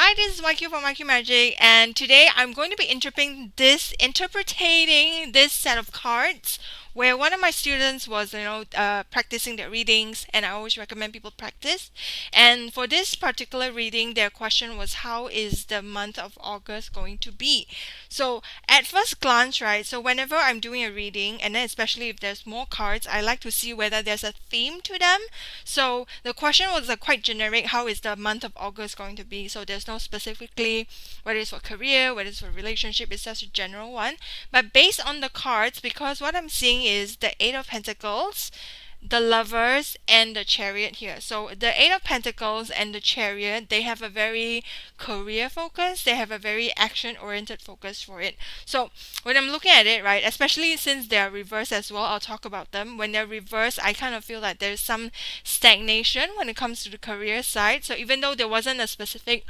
Hi, this is YQ from YQ Magic, and today I'm going to be interpreting this set of cards where one of my students was, practicing their readings, and I always recommend people practice. And for this particular reading, their question was, how is the month of August going to be? So at first glance, right, so whenever I'm doing a reading, and then especially if there's more cards, I like to see whether there's a theme to them. So the question was quite generic, how is the month of August going to be? So there's no specifically whether it's for career, whether it's for relationship, it's just a general one. But based on the cards, because what I'm seeing is the Eight of Pentacles, the Lovers, and the Chariot here. So the Eight of Pentacles and the Chariot, they have a very career focus, they have a very action oriented focus for it. So when I'm looking at it, right, especially since they're reversed as well, I'll talk about them. When they're reversed, I kind of feel like there's some stagnation when it comes to the career side. So even though there wasn't a specific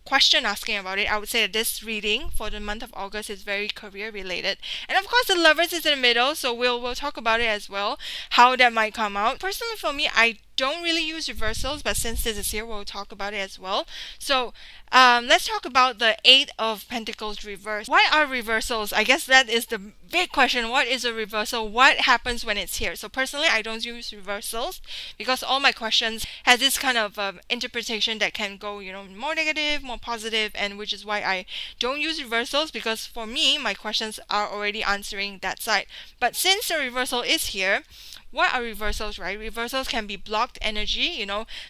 question asking about it, I would say that this reading for the month of August is very career related. And of course, the Lovers is in the middle, so we'll talk about it as well, how that might come out. Personally, for me, I don't really use reversals, but since this is here, we'll talk about it as well. So let's talk about the Eight of Pentacles reverse. Why are reversals? I guess that is the big question. What is a reversal? What happens when it's here? So personally, I don't use reversals because all my questions has this kind of interpretation that can go, more negative, more positive, and which is why I don't use reversals, because for me, my questions are already answering that side. But since the reversal is here, what are reversals, right? Reversals can be blocked energy,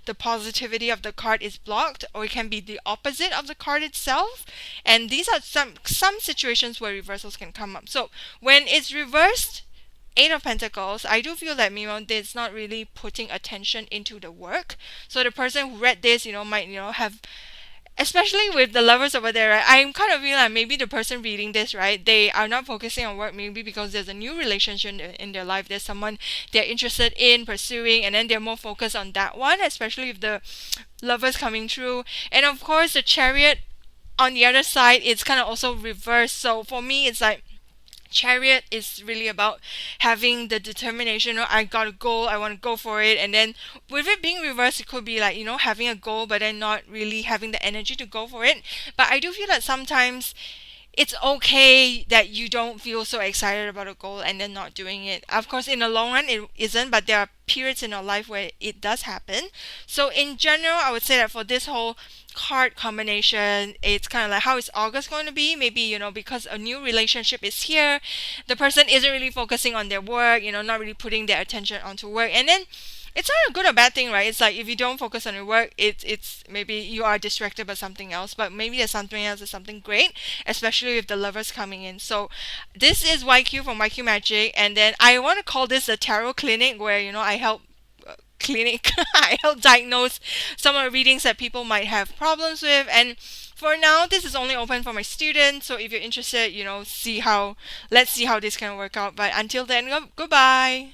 the positivity of the card is blocked, or it can be the opposite of the card itself. And these are some situations where reversals can come up. So when it's reversed, Eight of Pentacles, I do feel that it's not really putting attention into the work. So the person who read this, might have, especially with the Lovers over there, right, I'm kind of feeling like maybe the person reading this, right, they are not focusing on work, maybe because there's a new relationship in their life, there's someone they're interested in pursuing, and then they're more focused on that one, especially if the Lovers coming through. And of course, the Chariot on the other side, it's kind of also reversed. So for me, it's like Chariot is really about having the determination. I got a goal, I want to go for it. And then with it being reversed, it could be like, having a goal but then not really having the energy to go for it. But I do feel that sometimes it's okay that you don't feel so excited about a goal and then not doing it. Of course, in the long run, it isn't, but there are periods in our life where it does happen. So in general, I would say that for this whole card combination, it's kind of like, how is August going to be? Maybe, because a new relationship is here, the person isn't really focusing on their work, not really putting their attention onto work. And then it's not a good or bad thing, right? It's like if you don't focus on your work, it's maybe you are distracted by something else, but maybe there's something else, there's something great, especially with the Lovers coming in. So this is YQ from YQ Magic, and then I want to call this a tarot clinic where I help I help diagnose some of the readings that people might have problems with. And for now, this is only open for my students, so if you're interested, let's see how this can work out. But until then, goodbye.